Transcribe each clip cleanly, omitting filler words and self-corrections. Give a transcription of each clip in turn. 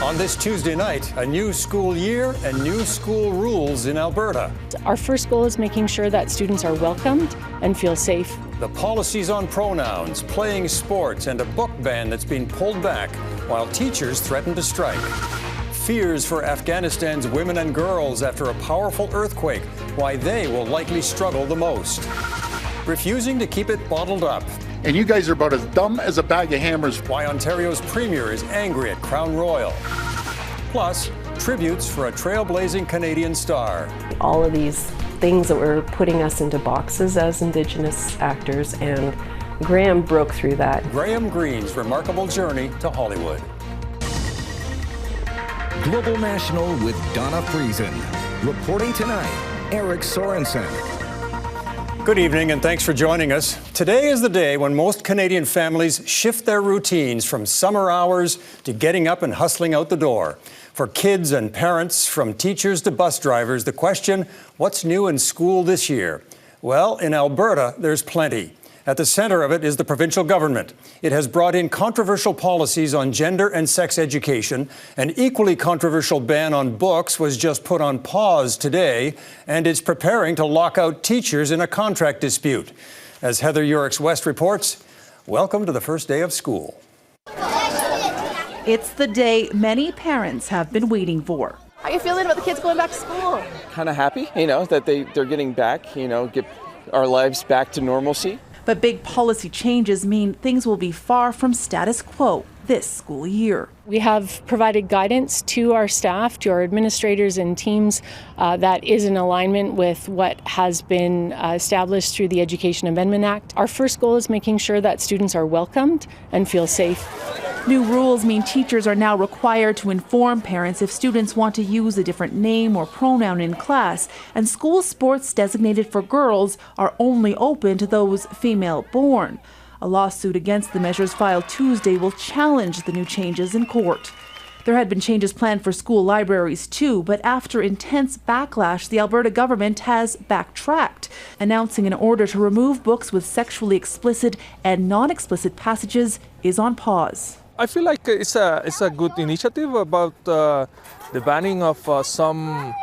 On this Tuesday night, a new school year and new school rules in Alberta. Our first goal is making sure that students are welcomed and feel safe. The policies on pronouns, playing sports, and a book ban that's been pulled back while teachers threaten to strike. Fears for Afghanistan's women and girls after a powerful earthquake, why they will likely struggle the most. Refusing to keep it bottled up. And you guys are about as dumb as a bag of hammers. Why Ontario's Premier is angry at Crown Royal. Plus, tributes for a trailblazing Canadian star. All of these things that were putting us into boxes as Indigenous actors, and Graham broke through that. Graham Greene's remarkable journey to Hollywood. Global National with Donna Friesen. Reporting tonight, Eric Sorensen. Good evening and thanks for joining us. Today is the day when most Canadian families shift their routines from summer hours to getting up and hustling out the door. For kids and parents, from teachers to bus drivers, the question, what's new in school this year? Well, in Alberta, there's plenty. At the center of it is the provincial government. It has brought in controversial policies on gender and sex education. An equally controversial ban on books was just put on pause today, and it's preparing to lock out teachers in a contract dispute. As Heather Yourex-West reports, welcome to the first day of school. It's the day many parents have been waiting for. How are you feeling about the kids going back to school? Kind of happy, that they're getting back, get our lives back to normalcy. But big policy changes mean things will be far from status quo this school year. We have provided guidance to our staff, to our administrators and teams that is in alignment with what has been established through the Education Amendment Act. Our first goal is making sure that students are welcomed and feel safe. New rules mean teachers are now required to inform parents if students want to use a different name or pronoun in class, and school sports designated for girls are only open to those female-born. A lawsuit against the measures filed Tuesday will challenge the new changes in court. There had been changes planned for school libraries too, but after intense backlash, the Alberta government has backtracked, announcing an order to remove books with sexually explicit and non-explicit passages is on pause. I feel like it's a good initiative about the banning of some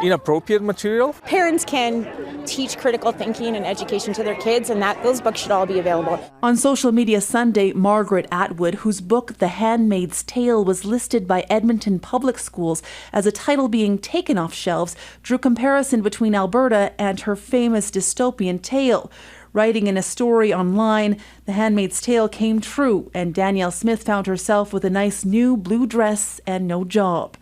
inappropriate material. Parents can teach critical thinking and education to their kids, and those books should all be available. On social media Sunday, Margaret Atwood, whose book The Handmaid's Tale was listed by Edmonton Public Schools as a title being taken off shelves, drew comparison between Alberta and her famous dystopian tale. Writing in a story online, The Handmaid's Tale came true, and Danielle Smith found herself with a nice new blue dress and no job.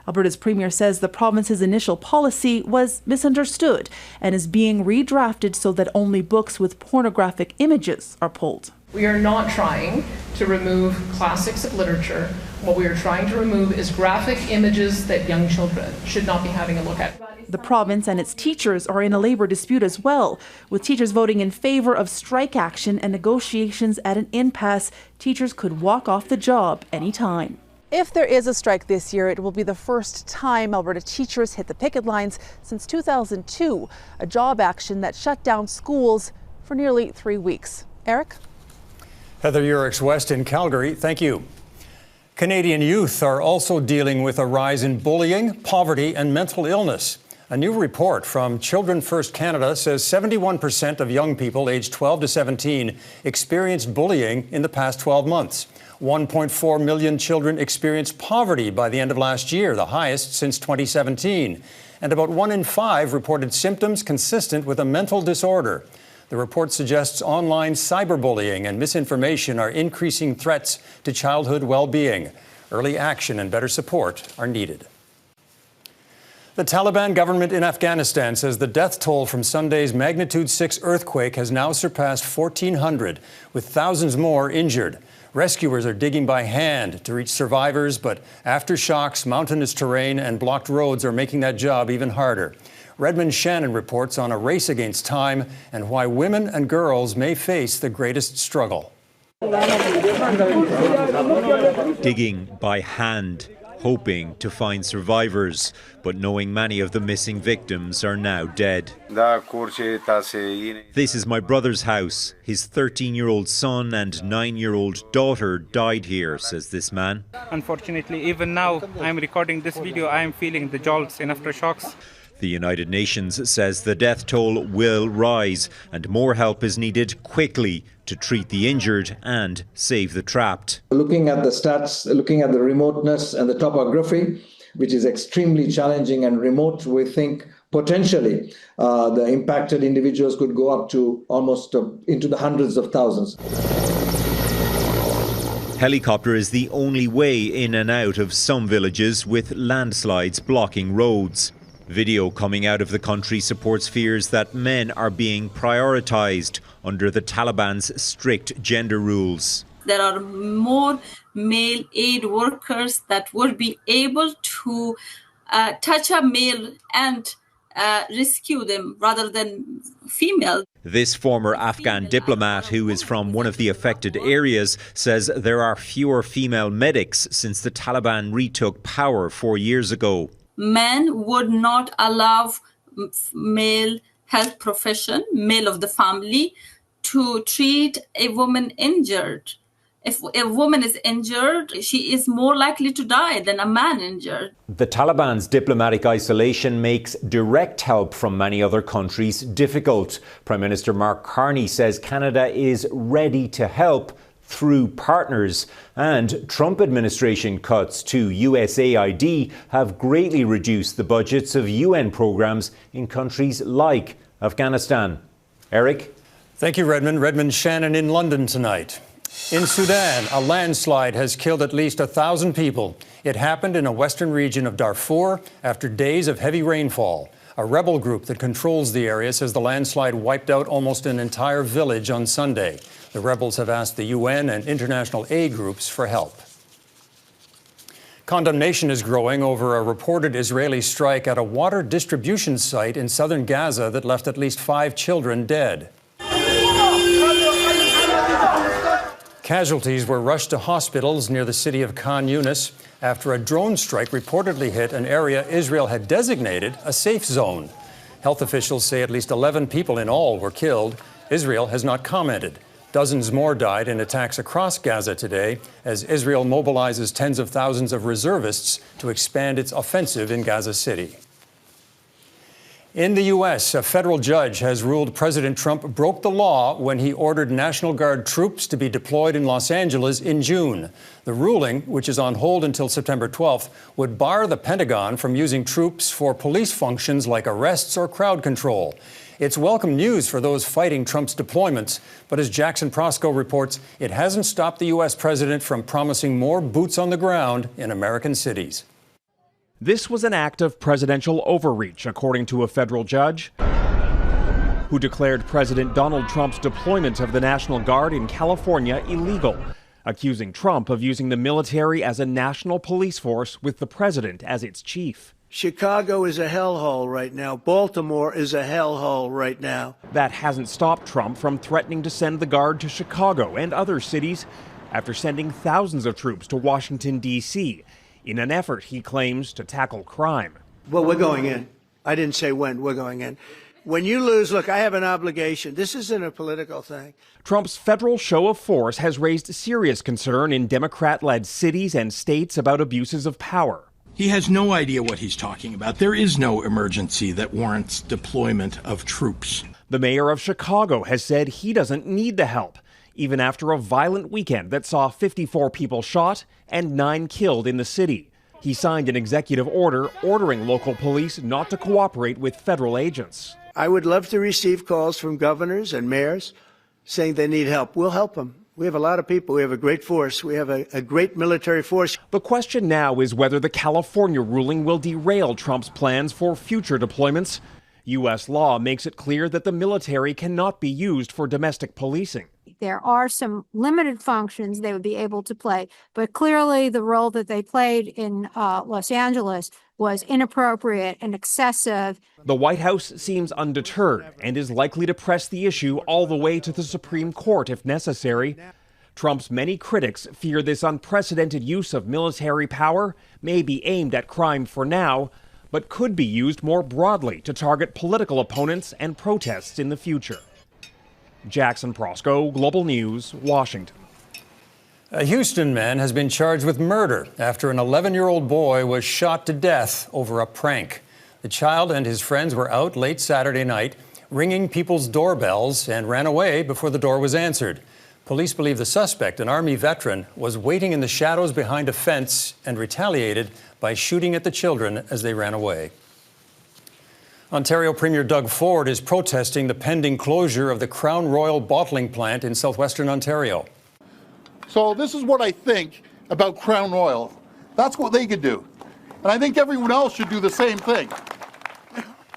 Alberta's Premier says the province's initial policy was misunderstood and is being redrafted so that only books with pornographic images are pulled. We are not trying to remove classics of literature. What we are trying to remove is graphic images that young children should not be having a look at. The province and its teachers are in a labor dispute as well, with teachers voting in favor of strike action and negotiations at an impasse. Teachers could walk off the job anytime. If there is a strike this year, it will be the first time Alberta teachers hit the picket lines since 2002, a job action that shut down schools for nearly 3 weeks. Eric? Heather Yourex-West in Calgary, thank you. Canadian youth are also dealing with a rise in bullying, poverty, and mental illness. A new report from Children First Canada says 71% of young people aged 12 to 17 experienced bullying in the past 12 months. 1.4 million children experienced poverty by the end of last year, the highest since 2017. And about 1 in 5 reported symptoms consistent with a mental disorder. The report suggests online cyberbullying and misinformation are increasing threats to childhood well-being. Early action and better support are needed. The Taliban government in Afghanistan says the death toll from Sunday's magnitude 6 earthquake has now surpassed 1,400, with thousands more injured. Rescuers are digging by hand to reach survivors, but aftershocks, mountainous terrain, and blocked roads are making that job even harder. Redmond Shannon reports on a race against time and why women and girls may face the greatest struggle. Digging by hand, hoping to find survivors, but knowing many of the missing victims are now dead. This is my brother's house. His 13-year-old son and 9-year-old daughter died here, says this man. Unfortunately, even now I'm recording this video, I am feeling the jolts and aftershocks. The United Nations says the death toll will rise and more help is needed quickly to treat the injured and save the trapped. Looking at the stats, looking at the remoteness and the topography, which is extremely challenging and remote, we think potentially the impacted individuals could go up to almost into the hundreds of thousands. Helicopter is the only way in and out of some villages, with landslides blocking roads. Video coming out of the country supports fears that men are being prioritised under the Taliban's strict gender rules. There are more male aid workers that would be able to touch a male and rescue them rather than female. This former Afghan diplomat, who is from one of the affected areas, says there are fewer female medics since the Taliban retook power 4 years ago. Men would not allow male health profession, male of the family, to treat a woman injured. If a woman is injured, she is more likely to die than a man injured. The Taliban's diplomatic isolation makes direct help from many other countries difficult. Prime Minister Mark Carney says Canada is ready to help through partners, and Trump administration cuts to USAID have greatly reduced the budgets of UN programs in countries like Afghanistan. Eric? Thank you, Redmond. Redmond Shannon in London tonight. In Sudan, a landslide has killed at least 1,000 people. It happened in a western region of Darfur after days of heavy rainfall. A rebel group that controls the area says the landslide wiped out almost an entire village on Sunday. The rebels have asked the UN and international aid groups for help. Condemnation is growing over a reported Israeli strike at a water distribution site in southern Gaza that left at least 5 children dead. Casualties were rushed to hospitals near the city of Khan Yunis after a drone strike reportedly hit an area Israel had designated a safe zone. Health officials say at least 11 people in all were killed. Israel has not commented. Dozens more died in attacks across Gaza today as Israel mobilizes tens of thousands of reservists to expand its offensive in Gaza City. In the U.S., a federal judge has ruled President Trump broke the law when he ordered National Guard troops to be deployed in Los Angeles in June. The ruling, which is on hold until September 12th, would bar the Pentagon from using troops for police functions like arrests or crowd control. It's welcome news for those fighting Trump's deployments, but as Jackson Proskow reports, it hasn't stopped the U.S. president from promising more boots on the ground in American cities. This was an act of presidential overreach, according to a federal judge who declared President Donald Trump's deployment of the National Guard in California illegal, accusing Trump of using the military as a national police force with the president as its chief. Chicago is a hellhole right now. Baltimore is a hellhole right now. That hasn't stopped Trump from threatening to send the Guard to Chicago and other cities after sending thousands of troops to Washington, D.C., in an effort, he claims, to tackle crime. Well, we're going in. I didn't say when. We're going in. When you lose, look, I have an obligation. This isn't a political thing. Trump's federal show of force has raised serious concern in Democrat-led cities and states about abuses of power. He has no idea what he's talking about. There is no emergency that warrants deployment of troops. The mayor of Chicago has said he doesn't need the help, even after a violent weekend that saw 54 people shot and 9 killed in the city. He signed an executive order ordering local police not to cooperate with federal agents. I would love to receive calls from governors and mayors saying they need help. We'll help them. We have a lot of people. We have a great force. We have a great military force. The question now is whether the California ruling will derail Trump's plans for future deployments. U.S. law makes it clear that the military cannot be used for domestic policing. There are some limited functions they would be able to play, but clearly the role that they played in Los Angeles was inappropriate and excessive. The White House seems undeterred and is likely to press the issue all the way to the Supreme Court if necessary. Trump's many critics fear this unprecedented use of military power may be aimed at crime for now, but could be used more broadly to target political opponents and protests in the future. Jackson Proskow, Global News, Washington. A Houston man has been charged with murder after an 11-year-old boy was shot to death over a prank. The child and his friends were out late Saturday night, ringing people's doorbells, and ran away before the door was answered. Police believe the suspect, an Army veteran, was waiting in the shadows behind a fence and retaliated by shooting at the children as they ran away. Ontario Premier Doug Ford is protesting the pending closure of the Crown Royal bottling plant in southwestern Ontario. So this is what I think about Crown Royal. That's what they could do. And I think everyone else should do the same thing.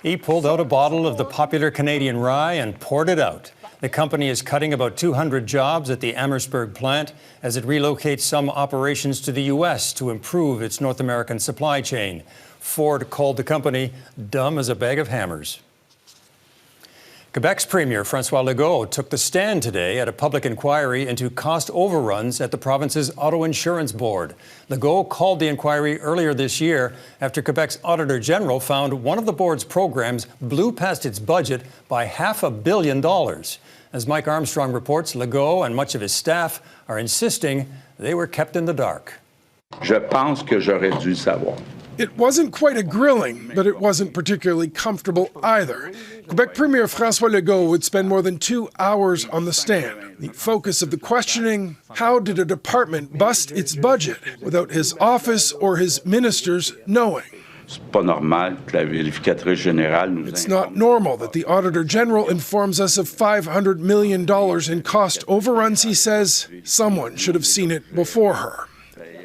He pulled out a bottle of the popular Canadian rye and poured it out. The company is cutting about 200 jobs at the Amherstburg plant as it relocates some operations to the U.S. to improve its North American supply chain. Ford called the company dumb as a bag of hammers. Quebec's Premier François Legault took the stand today at a public inquiry into cost overruns at the province's auto insurance board. Legault called the inquiry earlier this year after Quebec's Auditor General found one of the board's programs blew past its budget by $500 million. As Mike Armstrong reports, Legault and much of his staff are insisting they were kept in the dark. Je pense que j'aurais dû savoir. It wasn't quite a grilling, but it wasn't particularly comfortable either. Quebec Premier François Legault would spend more than 2 hours on the stand. The focus of the questioning, how did a department bust its budget without his office or his ministers knowing? It's not normal that the Auditor General informs us of $500 million in cost overruns, he says. Someone should have seen it before her.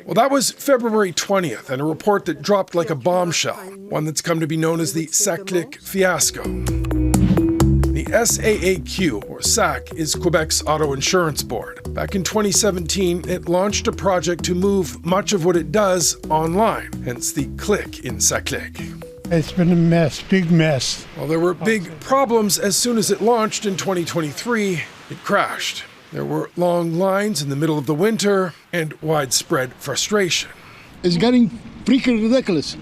Well, that was February 20th, and a report that dropped like a bombshell, one that's come to be known as the SACLIC fiasco. The SAAQ, or SAC, is Quebec's auto insurance board. Back in 2017, it launched a project to move much of what it does online, hence the click in SACLIC. It's been a mess, big mess. Well, there were big problems as soon as it launched in 2023. It crashed. There were long lines in the middle of the winter and widespread frustration. It's getting freaking ridiculous.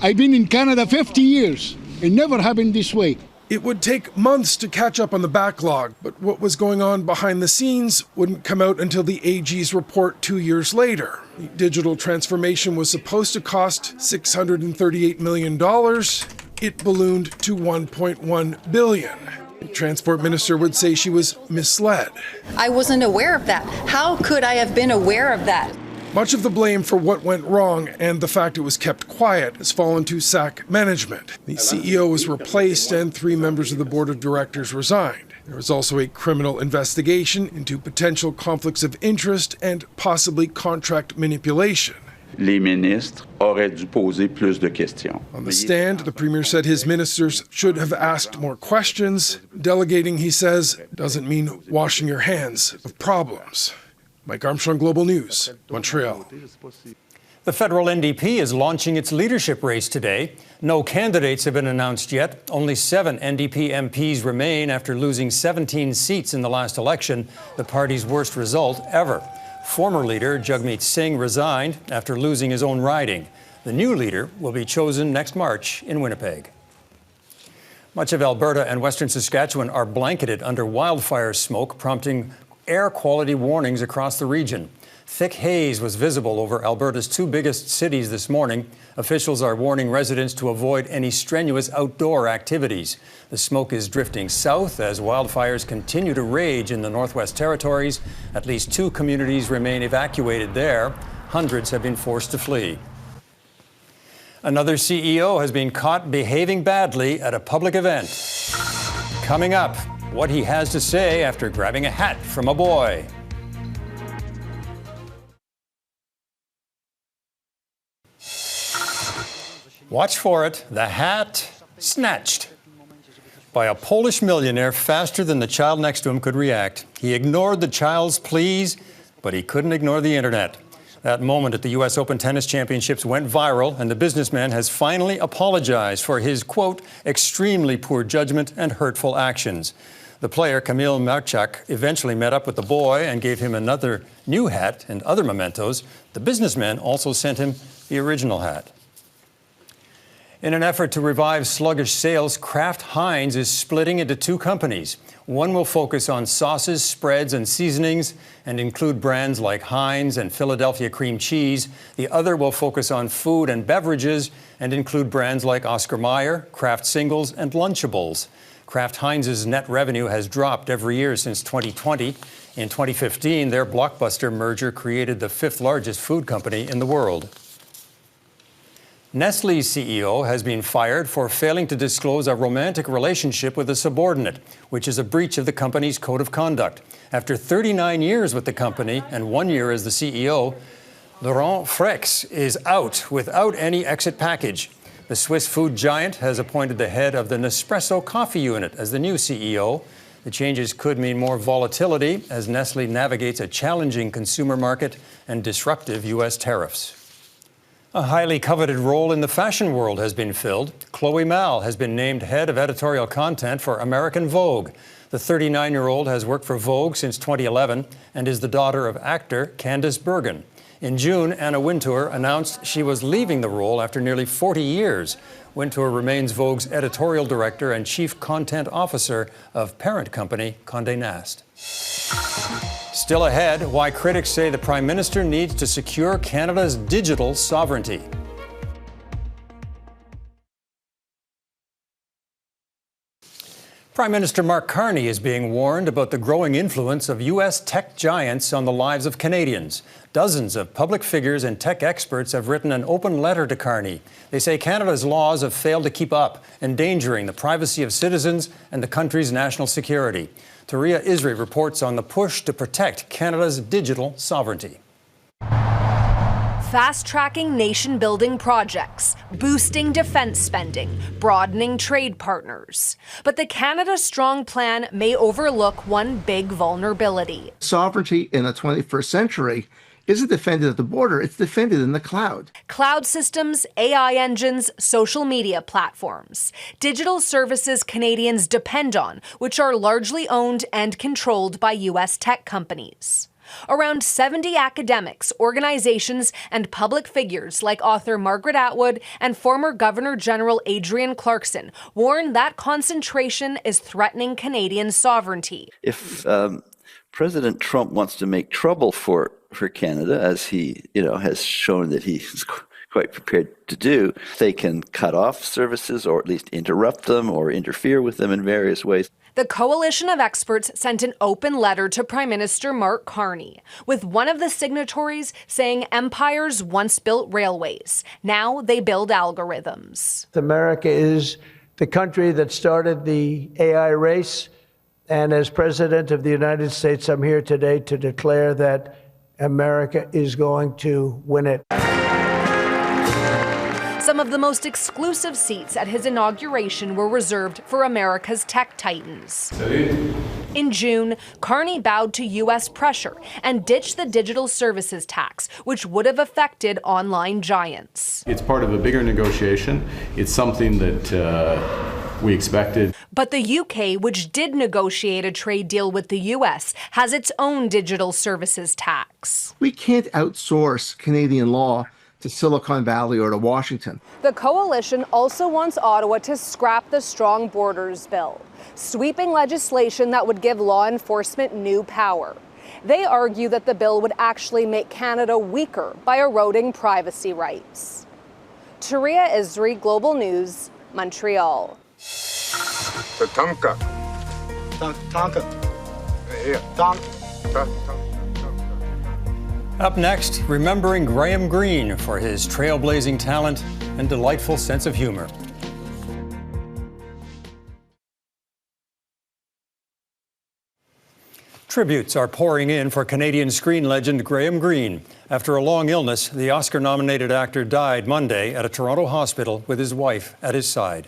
I've been in Canada 50 years. It never happened this way. It would take months to catch up on the backlog, but what was going on behind the scenes wouldn't come out until the AG's report 2 years later. The digital transformation was supposed to cost $638 million. It ballooned to $1.1 billion. The transport minister would say she was misled. I wasn't aware of that. How could I have been aware of that? Much of the blame for what went wrong and the fact it was kept quiet has fallen to SAC management. The CEO was replaced and 3 members of the board of directors resigned. There was also a criminal investigation into potential conflicts of interest and possibly contract manipulation. Les ministres auraient dû poser plus de questions. On the stand, the premier said his ministers should have asked more questions. Delegating, he says, doesn't mean washing your hands of problems. Mike Armstrong, Global News, Montreal. The federal NDP is launching its leadership race today. No candidates have been announced yet. Only 7 NDP MPs remain after losing 17 seats in the last election, the party's worst result ever. Former leader Jagmeet Singh resigned after losing his own riding. The new leader will be chosen next March in Winnipeg. Much of Alberta and western Saskatchewan are blanketed under wildfire smoke, prompting air quality warnings across the region. Thick haze was visible over Alberta's 2 biggest cities this morning. Officials are warning residents to avoid any strenuous outdoor activities. The smoke is drifting south as wildfires continue to rage in the Northwest Territories. At least 2 communities remain evacuated there. Hundreds have been forced to flee. Another CEO has been caught behaving badly at a public event. Coming up, what he has to say after grabbing a hat from a boy. Watch for it, the hat snatched by a Polish millionaire faster than the child next to him could react. He ignored the child's pleas, but he couldn't ignore the internet. That moment at the U.S. Open Tennis Championships went viral, and the businessman has finally apologized for his, quote, extremely poor judgment and hurtful actions. The player, Kamil Marchak, eventually met up with the boy and gave him another new hat and other mementos. The businessman also sent him the original hat. In an effort to revive sluggish sales, Kraft Heinz is splitting into two companies. One will focus on sauces, spreads, and seasonings and include brands like Heinz and Philadelphia cream cheese. The other will focus on food and beverages and include brands like Oscar Mayer, Kraft Singles, and Lunchables. Kraft Heinz's net revenue has dropped every year since 2020. In 2015, their blockbuster merger created the fifth largest food company in the world. Nestle's CEO has been fired for failing to disclose a romantic relationship with a subordinate, which is a breach of the company's code of conduct. After 39 years with the company and 1 year as the CEO, Laurent Frex is out without any exit package. The Swiss food giant has appointed the head of the Nespresso coffee unit as the new CEO. The changes could mean more volatility as Nestle navigates a challenging consumer market and disruptive U.S. tariffs. A highly coveted role in the fashion world has been filled. Chloe Mal has been named head of editorial content for American Vogue. The 39-year-old has worked for Vogue since 2011 and is the daughter of actor Candice Bergen. In June, Anna Wintour announced she was leaving the role after nearly 40 years. Wintour remains Vogue's editorial director and chief content officer of parent company Condé Nast. Still ahead, why critics say the Prime Minister needs to secure Canada's digital sovereignty. Prime Minister Mark Carney is being warned about the growing influence of U.S. tech giants on the lives of Canadians. Dozens of public figures and tech experts have written an open letter to Carney. They say Canada's laws have failed to keep up, endangering the privacy of citizens and the country's national security. Taria Isri reports on the push to protect Canada's digital sovereignty. Fast-tracking nation-building projects, boosting defense spending, broadening trade partners. But the Canada Strong Plan may overlook one big vulnerability. Sovereignty in the 21st century isn't defended at the border, it's defended in the cloud. Cloud systems, AI engines, social media platforms. Digital services Canadians depend on, which are largely owned and controlled by U.S. tech companies. Around 70 academics, organizations, and public figures like author Margaret Atwood and former Governor General Adrienne Clarkson warn that concentration is threatening Canadian sovereignty. If President Trump wants to make trouble for Canada, as he has shown that he's quite prepared to do, they can cut off services or at least interrupt them or interfere with them in various ways. The coalition of experts sent an open letter to Prime Minister Mark Carney, with one of the signatories saying empires once built railways. Now they build algorithms. America is the country that started the AI race. And as President of the United States, I'm here today to declare that America is going to win it. Some of the most exclusive seats at his inauguration were reserved for America's tech titans. In June, Carney bowed to U.S. pressure and ditched the digital services tax, which would have affected online giants. It's part of a bigger negotiation. It's something that we expected. But the UK, which did negotiate a trade deal with the US, has its own digital services tax. We can't outsource Canadian law to Silicon Valley or to Washington. The coalition also wants Ottawa to scrap the Strong Borders Bill, sweeping legislation that would give law enforcement new power. They argue that the bill would actually make Canada weaker by eroding privacy rights. Taria Isri, Global News, Montreal. Up next, remembering Graham Greene for his trailblazing talent and delightful sense of humor. Tributes are pouring in for Canadian screen legend Graham Greene. After a long illness, the Oscar-nominated actor died Monday at a Toronto hospital with his wife at his side.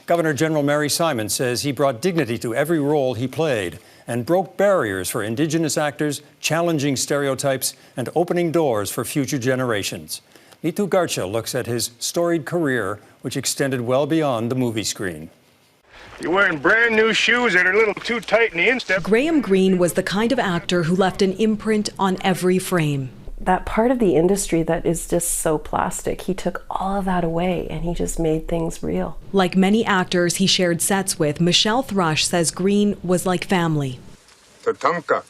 Governor General Mary Simon says he brought dignity to every role he played and broke barriers for Indigenous actors, challenging stereotypes and opening doors for future generations. Nitu Garcha looks at his storied career, which extended well beyond the movie screen. You're wearing brand new shoes that are a little too tight in the instep. Graham Greene was the kind of actor who left an imprint on every frame. That part of the industry that is just so plastic, he took all of that away and he just made things real. Like many actors he shared sets with, Michelle Thrush says Greene was like family. Tatanka.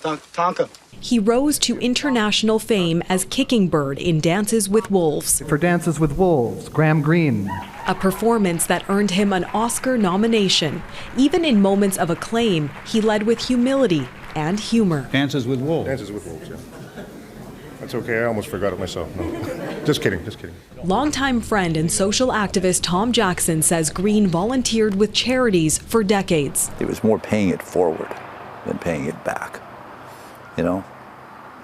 Tonka. He rose to international fame as Kicking Bird in Dances with Wolves. For Dances with Wolves, Graham Greene. A performance that earned him an Oscar nomination. Even in moments of acclaim, he led with humility and humor. Dances with Wolves. Dances with Wolves, yeah. That's okay, I almost forgot it myself. No. Just kidding, just kidding. Longtime friend and social activist Tom Jackson says Greene volunteered with charities for decades. It was more paying it forward than paying it back, you know?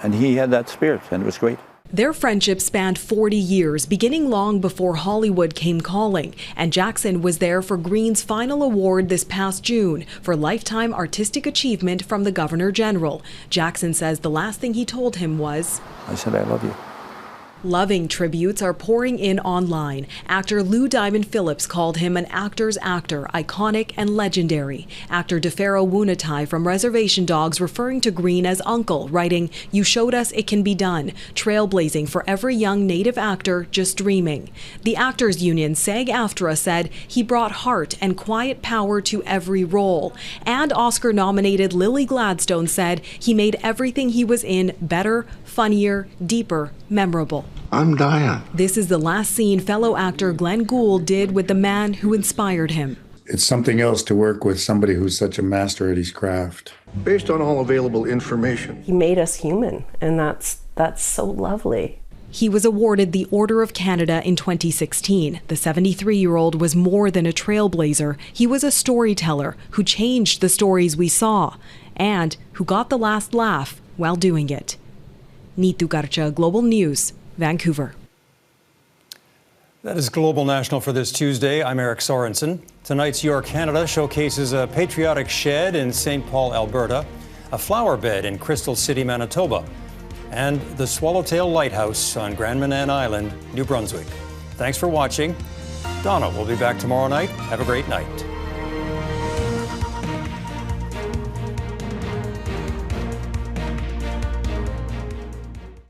And he had that spirit, and it was great. Their friendship spanned 40 years, beginning long before Hollywood came calling. And Jackson was there for Greene's final award this past June for Lifetime Artistic Achievement from the Governor General. Jackson says the last thing he told him was, I said, I love you. Loving tributes are pouring in online. Actor Lou Diamond Phillips called him an actor's actor, iconic and legendary. Actor DeFaro Wunatai from Reservation Dogs referring to Greene as uncle, writing, "You showed us it can be done, trailblazing for every young Native actor just dreaming." The Actors Union, SAG-AFTRA, said he brought heart and quiet power to every role. And Oscar-nominated Lily Gladstone said he made everything he was in better, funnier, deeper, memorable. I'm dying. This is the last scene fellow actor Glenn Gould did with the man who inspired him. It's something else to work with somebody who's such a master at his craft. Based on all available information. He made us human, and that's so lovely. He was awarded the Order of Canada in 2016. The 73-year-old was more than a trailblazer. He was a storyteller who changed the stories we saw and who got the last laugh while doing it. Neetu Garcha, Global News, Vancouver. That is Global National for this Tuesday. I'm Eric Sorensen. Tonight's Your Canada showcases a patriotic shed in St. Paul, Alberta, a flower bed in Crystal City, Manitoba, and the Swallowtail Lighthouse on Grand Manan Island, New Brunswick. Thanks for watching. Donna will be back tomorrow night. Have a great night.